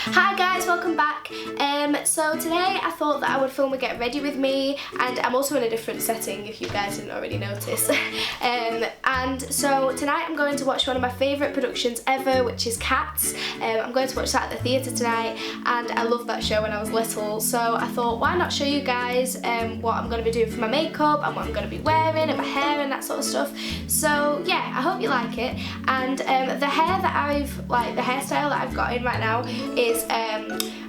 Hi guys, welcome back. So today I thought that I would film a get ready with me, and I'm also in a different setting if you guys didn't already notice. And so tonight I'm going to watch one of my favourite productions ever, which is Cats. I'm going to watch that at the theatre tonight, and I loved that show when I was little, so I thought why not show you guys what I'm going to be doing for my makeup and what I'm going to be wearing and my hair and that sort of stuff. So yeah, I hope you like it. And the hairstyle that I've got in right now is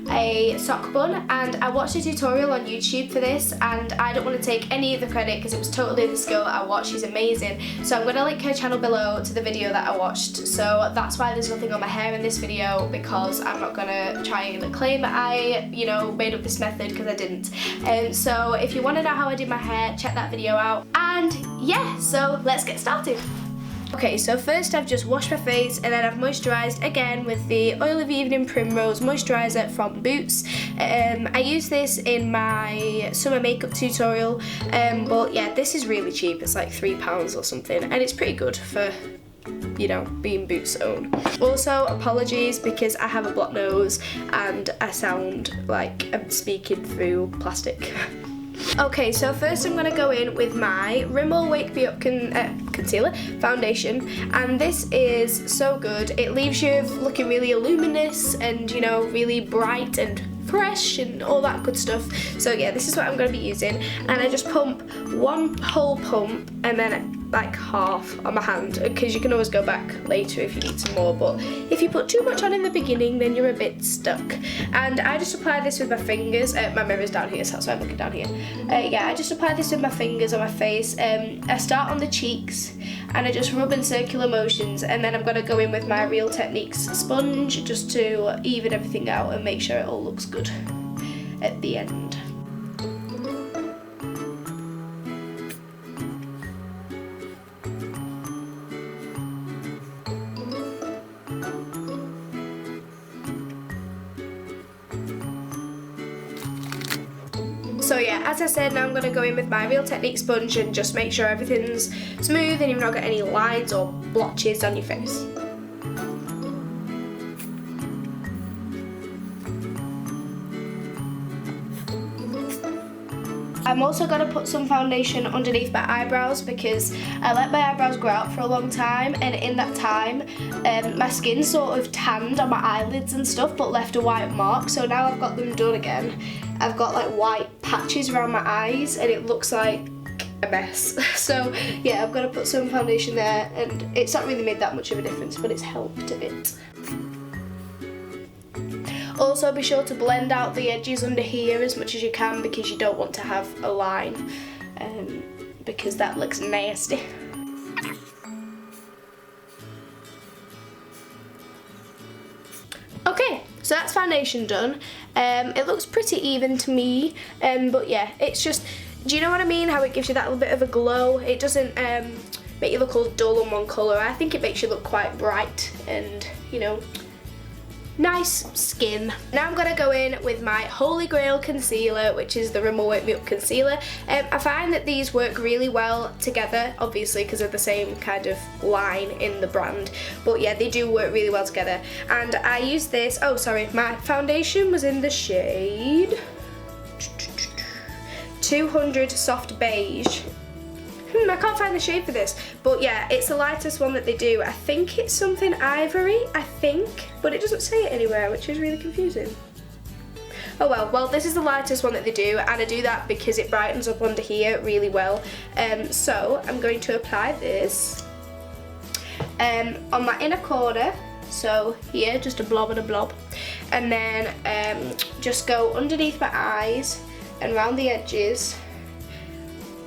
a sock bun, and I watched a tutorial on YouTube for this, and I don't want to take any of the credit because it was totally the skill that I watched. She's amazing, so I'm going to link her channel below to the video that I watched. So that's why there's nothing on my hair in this video, because I'm not going to try and claim that I, made up this method, because I didn't. So if you want to know how I did my hair, check that video out. And yeah, so let's get started. Okay, so first I've just washed my face, and then I've moisturised again with the Oil of Evening Primrose Moisturiser from Boots. I used this in my summer makeup tutorial, but yeah, this is really cheap. It's like £3 or something, and it's pretty good for, being Boots' own. Also, apologies because I have a blocked nose and I sound like I'm speaking through plastic. Okay, so first I'm going to go in with my Rimmel Wake Me Up Concealer Foundation, and this is so good. It leaves you looking really luminous and, really bright and fresh and all that good stuff. So yeah, this is what I'm going to be using, and I just pump one whole pump and then like half on my hand, because you can always go back later if you need some more, but if you put too much on in the beginning then you're a bit stuck. And I just apply this with my fingers. My mirror's down here, so that's why I'm looking down here. Yeah, I just apply this with my fingers on my face. I start on the cheeks and I just rub in circular motions, and then I'm going to go in with my Real Techniques sponge just to even everything out and make sure it all looks good at the end. So yeah, as I said, now I'm going to go in with my Real Techniques sponge and just make sure everything's smooth and you've not got any lines or blotches on your face. I'm also going to put some foundation underneath my eyebrows, because I let my eyebrows grow out for a long time, and in that time my skin sort of tanned on my eyelids and stuff but left a white mark. So now I've got them done again, I've got like white patches around my eyes and it looks like a mess. So yeah, I'm going to put some foundation there, and it's not really made that much of a difference, but it's helped a bit. Also, be sure to blend out the edges under here as much as you can, because you don't want to have a line, because that looks nasty. Okay, so that's foundation done. It looks pretty even to me, but yeah, it's just, do you know what I mean? How it gives you that little bit of a glow. It doesn't make you look all dull on one colour. I think it makes you look quite bright and, nice skin. Now I'm going to go in with my Holy Grail concealer, which is the Rimmel Wake Me Up concealer. I find that these work really well together, obviously because of the same kind of line in the brand, but yeah, they do work really well together. And I use this, oh sorry, my foundation was in the shade 200 Soft Beige. I can't find the shade for this, but yeah, it's the lightest one that they do. I think it's something ivory, but it doesn't say it anywhere, which is really confusing. Oh well, this is the lightest one that they do, and I do that because it brightens up under here really well. So I'm going to apply this on my inner corner, so here, just a blob and a blob, and then just go underneath my eyes and around the edges,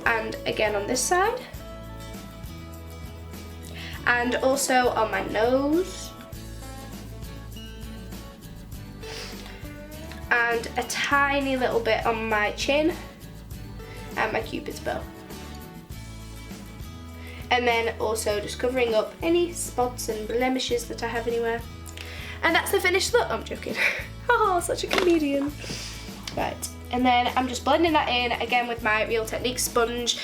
and again on this side, and also on my nose, and a tiny little bit on my chin and my cupid's bow, and then also just covering up any spots and blemishes that I have anywhere. And that's the finished look. I'm joking. Oh, such a comedian. Right, And then I'm just blending that in again with my Real Techniques sponge.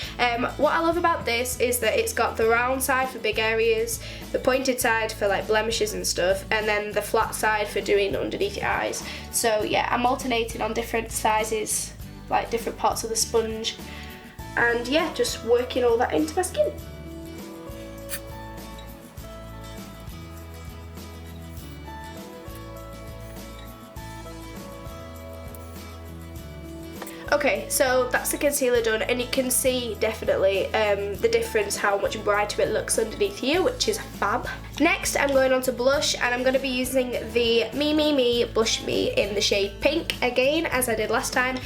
What I love about this is that it's got the round side for big areas, the pointed side for like blemishes and stuff, and then the flat side for doing underneath your eyes. So yeah, I'm alternating on different sizes, like different parts of the sponge, and yeah, just working all that into my skin. Okay, so that's the concealer done, and you can see definitely the difference, how much brighter it looks underneath here, which is fab. Next, I'm going on to blush, and I'm going to be using the Me Blush Me in the shade Pink, again, as I did last time.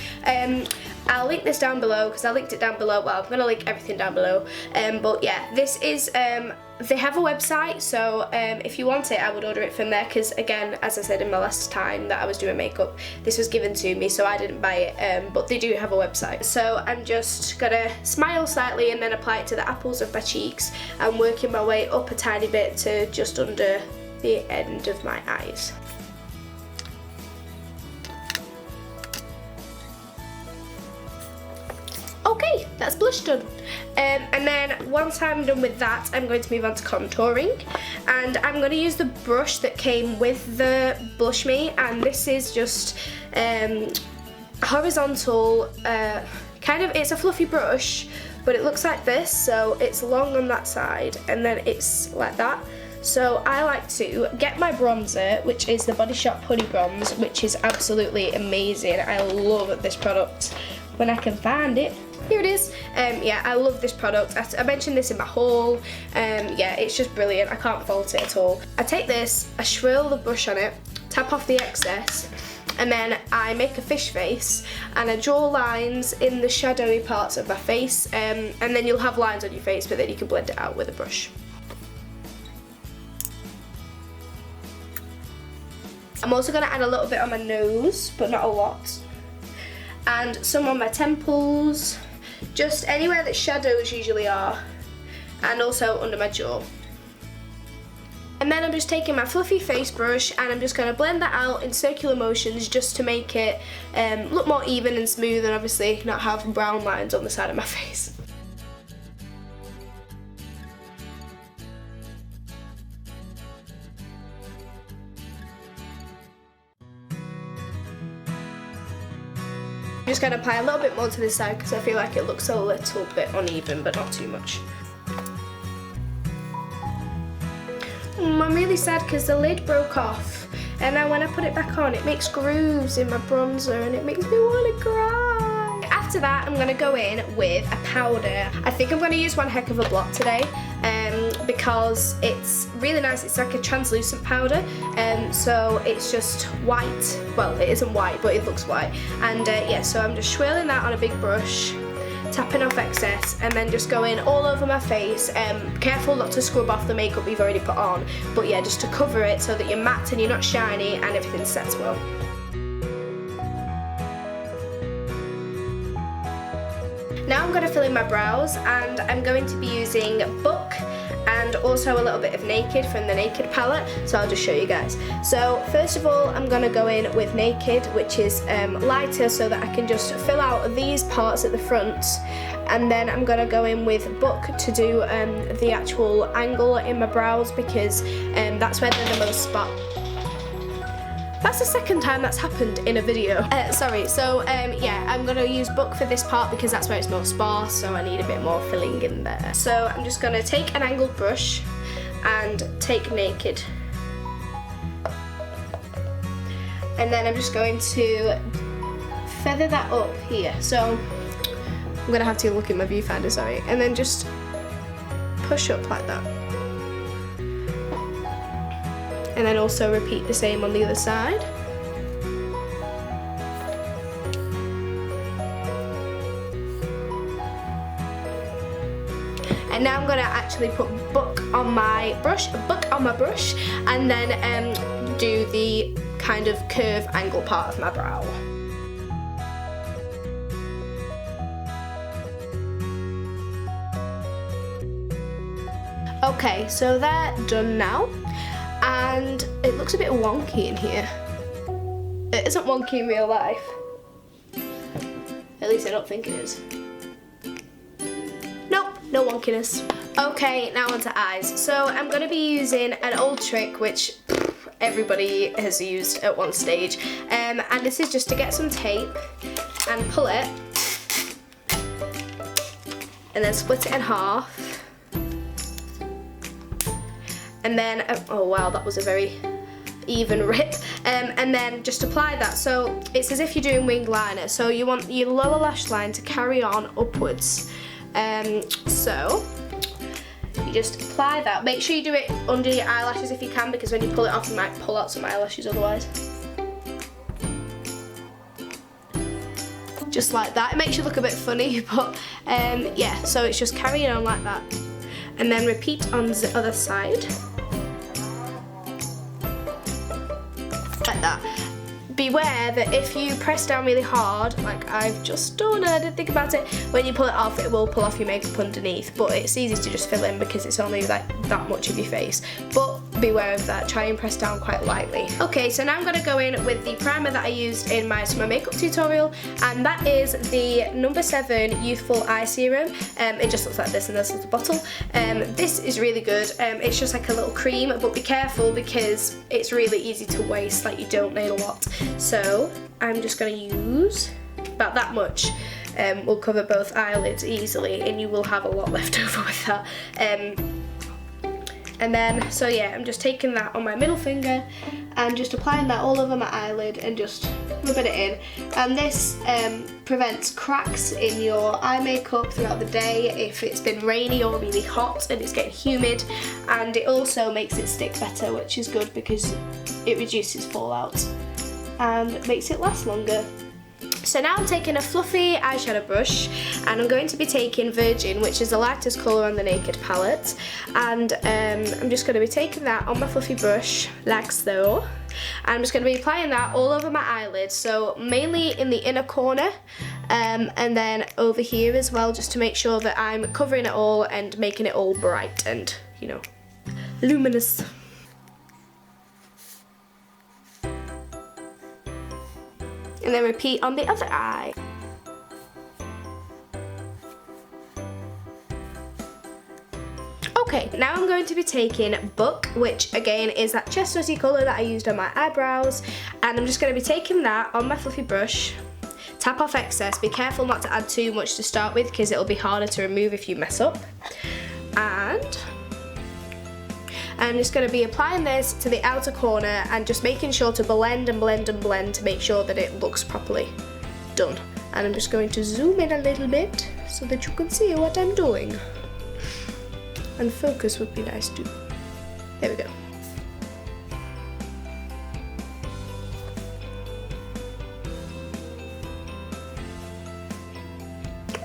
I'll link this down below, because I linked it down below. Well, I'm going to link everything down below. But yeah, this is, they have a website, so if you want it, I would order it from there, because again, as I said in my last time that I was doing makeup, this was given to me, so I didn't buy it, but they do have a website. So I'm just gonna smile slightly and then apply it to the apples of my cheeks, and working my way up a tiny bit to just under the end of my eyes. Okay, that's blush done. And then once I'm done with that, I'm going to move on to contouring, and I'm going to use the brush that came with the Blush Me, and this is just horizontal, kind of, it's a fluffy brush, but it looks like this, so it's long on that side, and then it's like that. So I like to get my bronzer, which is the Body Shop Honey Bronze, which is absolutely amazing. I love this product when I can find it. Here it is. Yeah, I love this product. I mentioned this in my haul. Yeah, it's just brilliant. I can't fault it at all. I take this, I swirl the brush on it, tap off the excess, and then I make a fish face, and I draw lines in the shadowy parts of my face, and then you'll have lines on your face, but then you can blend it out with a brush. I'm also going to add a little bit on my nose, but not a lot, and some on my temples, just anywhere that shadows usually are, and also under my jaw. And then I'm just taking my fluffy face brush, and I'm just going to blend that out in circular motions just to make it look more even and smooth, and obviously not have brown lines on the side of my face. I'm just going to apply a little bit more to this side because I feel like it looks a little bit uneven, but not too much. I'm really sad because the lid broke off, and now when I put it back on, it makes grooves in my bronzer, and it makes me want to cry. After that, I'm going to go in with a powder. I think I'm going to use One Heck of a Blot today, because it's really nice. It's like a translucent powder, so it's just white. Well, it isn't white, but it looks white. And yeah, so I'm just swirling that on a big brush, tapping off excess, and then just going all over my face. Careful not to scrub off the makeup we've already put on, but yeah, just to cover it so that you're matte and you're not shiny and everything sets well. Now I'm going to fill in my brows, and I'm going to be using Book and also a little bit of Naked from the Naked palette, so I'll just show you guys. So first of all, I'm going to go in with Naked, which is lighter, so that I can just fill out these parts at the front, and then I'm going to go in with Book to do the actual angle in my brows, because that's where they're the most spot. That's the second time that's happened in a video. Sorry, so yeah, I'm gonna use Book for this part because that's where it's more sparse, so I need a bit more filling in there. So I'm just gonna take an angled brush and take Naked. And then I'm just going to feather that up here. So I'm gonna have to look in my viewfinder, sorry. And then just push up like that. And then also repeat the same on the other side. And now I'm gonna actually put Book on my brush, and then do the kind of curve angle part of my brow. Okay, so they're done now. And it looks a bit wonky in here. It isn't wonky in real life. At least I don't think it is. Nope, no wonkiness. Okay, now onto eyes. So I'm going to be using an old trick which everybody has used at one stage. And this is just to get some tape and pull it and then split it in half. And then, oh wow, that was a very even rip. And then just apply that. So it's as if you're doing wing liner. So you want your lower lash line to carry on upwards. So you just apply that. Make sure you do it under your eyelashes if you can, because when you pull it off you might pull out some eyelashes otherwise. Just like that. It makes you look a bit funny, but yeah, so it's just carrying on like that. And then repeat on the other side. Like that. Beware that if you press down really hard, like I've just done, I didn't think about it, when you pull it off it will pull off your makeup underneath, but it's easy to just fill in because it's only like that much of your face. But beware of that, try and press down quite lightly. Okay, so now I'm going to go in with the primer that I used in my summer makeup tutorial, and that is the number 7 Youthful Eye Serum. It just looks like this in this little bottle. This is really good. It's just like a little cream, but be careful because it's really easy to waste, like you don't need a lot. So I'm just going to use about that much. Will cover both eyelids easily, and you will have a lot left over with that. And then, so yeah, I'm just taking that on my middle finger and just applying that all over my eyelid and just rubbing it in. And this prevents cracks in your eye makeup throughout the day if it's been rainy or really hot and it's getting humid. And it also makes it stick better, which is good because it reduces fallout and makes it last longer. So now I'm taking a fluffy eyeshadow brush and I'm going to be taking Virgin, which is the lightest colour on the Naked palette, and I'm just going to be taking that on my fluffy brush like so. I'm just going to be applying that all over my eyelid, so mainly in the inner corner and then over here as well, just to make sure that I'm covering it all and making it all bright and, you know, luminous. And then repeat on the other eye. Okay, now I'm going to be taking Book, which again is that chestnutty colour that I used on my eyebrows, and I'm just going to be taking that on my fluffy brush. Tap off excess, be careful not to add too much to start with because it'll be harder to remove if you mess up. And I'm just going to be applying this to the outer corner and just making sure to blend and blend and blend to make sure that it looks properly done. And I'm just going to zoom in a little bit so that you can see what I'm doing. And focus would be nice too. There we go.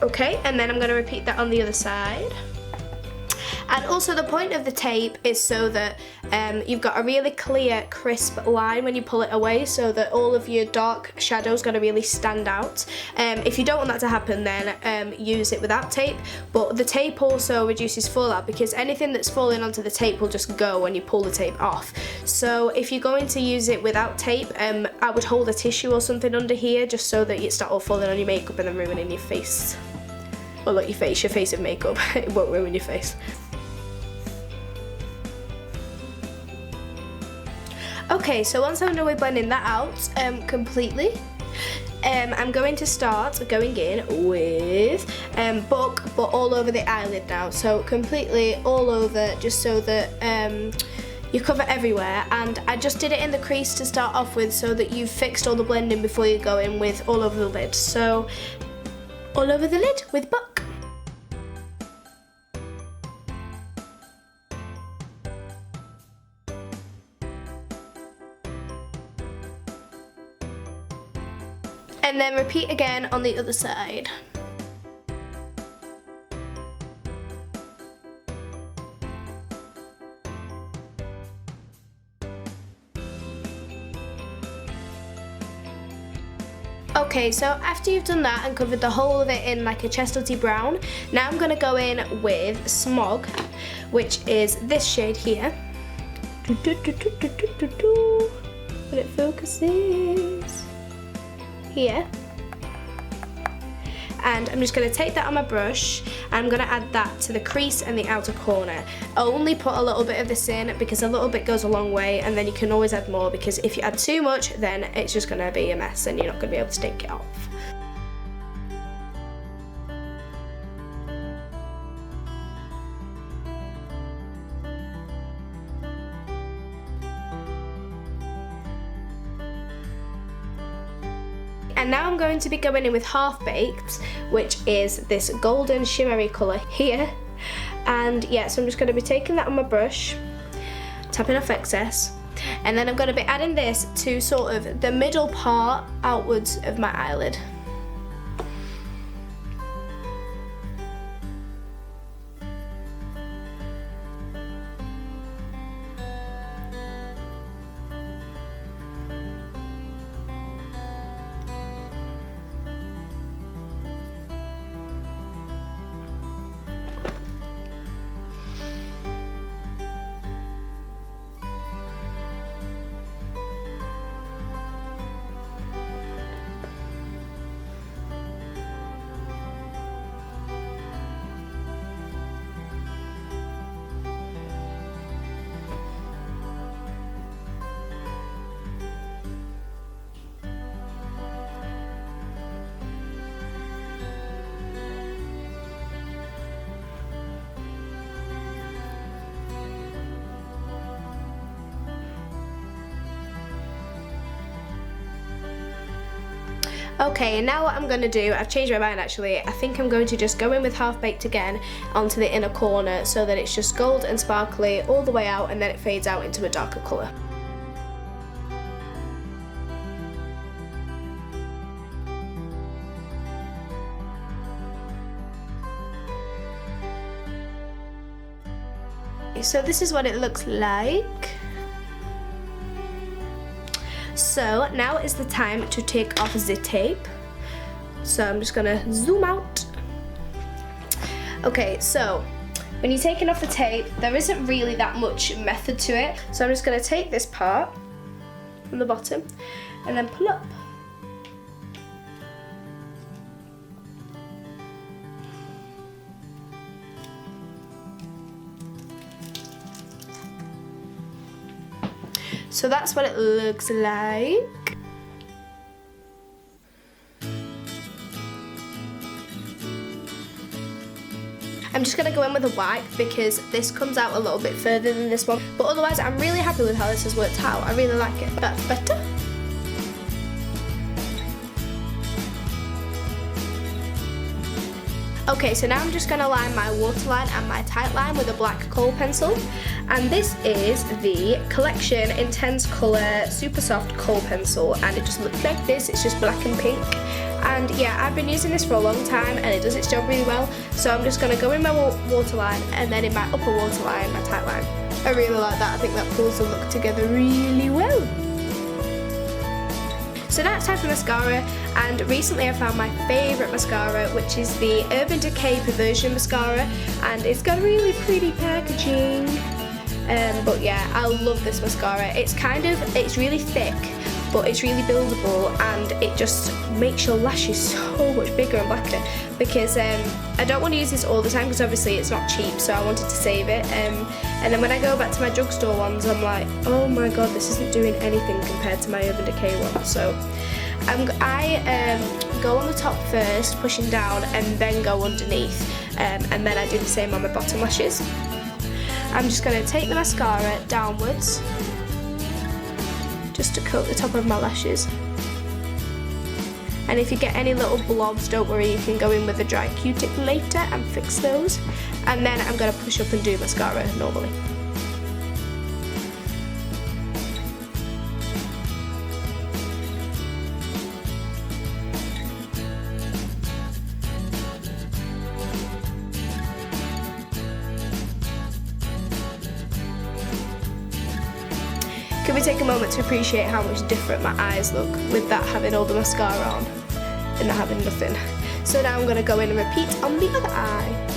Okay, and then I'm going to repeat that on the other side. And also the point of the tape is so that you've got a really clear, crisp line when you pull it away, so that all of your dark shadows going to really stand out. If you don't want that to happen, then use it without tape, but the tape also reduces fallout because anything that's falling onto the tape will just go when you pull the tape off. So if you're going to use it without tape, I would hold a tissue or something under here just so that it's not all falling on your makeup and then ruining your face. Well, not your face of makeup. It won't ruin your face. Okay, so once I'm done with blending that out completely, I'm going to start going in with Book, but all over the eyelid now. So completely all over, just so that you cover everywhere. And I just did it in the crease to start off with so that you've fixed all the blending before you go in with all over the lid. So all over the lid with Book. And then repeat again on the other side. Okay, so after you've done that and covered the whole of it in like a chestnutty brown, now I'm going to go in with Smog, which is this shade here. When it focuses. Here. And I'm just going to take that on my brush and I'm going to add that to the crease and the outer corner. I'll only put a little bit of this in because a little bit goes a long way, and then you can always add more, because if you add too much then it's just going to be a mess and you're not going to be able to take it off. And now I'm going to be going in with Half Baked, which is this golden shimmery colour here. And yeah, so I'm just going to be taking that on my brush, tapping off excess, and then I'm going to be adding this to sort of the middle part outwards of my eyelid. Okay, and now what I'm going to do, I've changed my mind actually, I think I'm going to just go in with Half Baked again onto the inner corner so that it's just gold and sparkly all the way out, and then it fades out into a darker colour. So this is what it looks like. So now is the time to take off the tape. So I'm just gonna zoom out. Okay, so when you're taking off the tape, there isn't really that much method to it. So I'm just gonna take this part from the bottom and then pull up. So that's what it looks like. I'm just going to go in with a wipe because this comes out a little bit further than this one. But otherwise, I'm really happy with how this has worked out. I really like it. That's better. Okay, so now I'm just going to line my waterline and my tight line with a black kohl pencil. And this is the Collection Intense Colour Super Soft Kohl Pencil, and it just looks like this. It's just black and pink. And yeah, I've been using this for a long time and it does its job really well. So I'm just going to go in my waterline and then in my upper waterline, my tight line. I really like that. I think that pulls the look together really well. So now it's time for mascara, and recently I found my favourite mascara, which is the Urban Decay Perversion Mascara, and it's got really pretty packaging. But yeah, I love this mascara. It's really thick, but it's really buildable, and it just makes your lashes so much bigger and blacker, because I don't want to use this all the time because obviously it's not cheap, so I wanted to save it. And then when I go back to my drugstore ones, I'm like, oh my god, this isn't doing anything compared to my Urban Decay one. So I go on the top first, pushing down, and then go underneath, and then I do the same on my bottom lashes. I'm just going to take the mascara downwards just to coat the top of my lashes. And if you get any little blobs, don't worry, you can go in with a dry Q-tip later and fix those. And then I'm going to push up and do mascara normally. Can we take a moment to appreciate how much different my eyes look with that having all the mascara on and not having nothing. So now I'm going to go in and repeat on the other eye.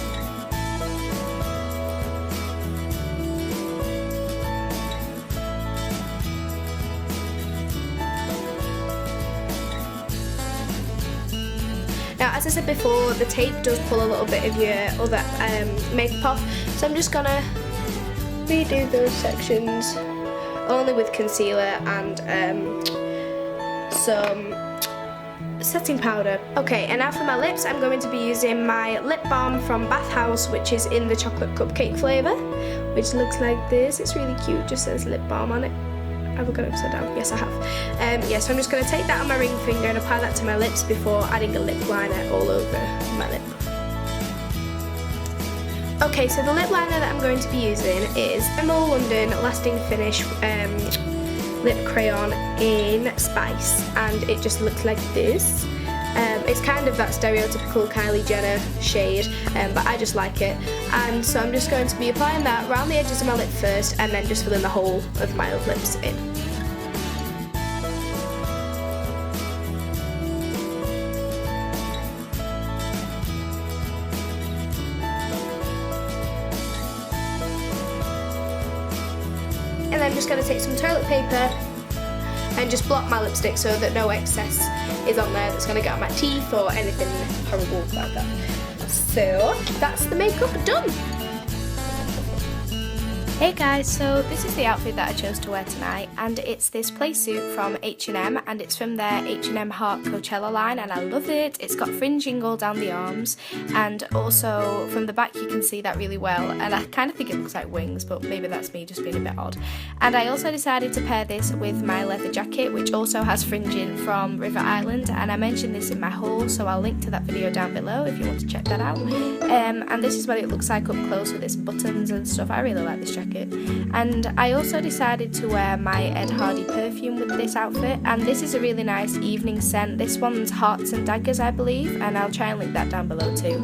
Now, as I said before, the tape does pull a little bit of your other makeup off, so I'm just gonna redo those sections only with concealer and some setting powder. Okay, and now for my lips, I'm going to be using my lip balm from Bath House, which is in the chocolate cupcake flavour, which looks like this. It's really cute, just says lip balm on it. Have I got it upside down? Yes, I have. Yeah, so I'm just going to take that on my ring finger and apply that to my lips before adding a lip liner all over my lip. Okay, so the lip liner that I'm going to be using is Rimmel London Lasting Finish lip crayon in Spice, and it just looks like this. It's kind of that stereotypical Kylie Jenner shade, but I just like it. And so I'm just going to be applying that around the edges of my lip first, and then just filling the whole of my lips in. And then I'm just going to take some toilet paper and just block my lipstick so that no excess is on there that's going to get on my teeth or anything horrible like that. So that's the makeup done. Hey guys, so this is the outfit that I chose to wear tonight, and it's this play suit from H&M, and it's from their H&M Heart Coachella line, and I love it. It's got fringing all down the arms, and also from the back you can see that really well, and I kind of think it looks like wings, but maybe that's me just being a bit odd. And I also decided to pair this with my leather jacket, which also has fringing from River Island, and I mentioned this in my haul, so I'll link to that video down below if you want to check that out. And this is what it looks like up close with its buttons and stuff. I really like this jacket. And I also decided to wear my Ed Hardy perfume with this outfit, and this is a really nice evening scent. This one's Hearts and Daggers, I believe, and I'll try and link that down below too.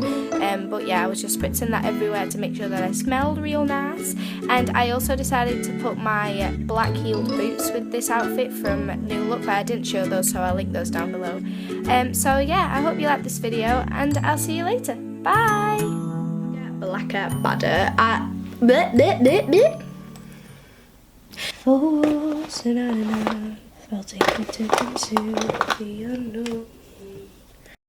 But yeah, I was just spritzing that everywhere to make sure that I smelled real nice. And I also decided to put my black heeled boots with this outfit from New Look, but I didn't show those, so I'll link those down below. So yeah, I hope you liked this video, and I'll see you later. Bye! Blacker badder at Falls and I felt taken to the unknown.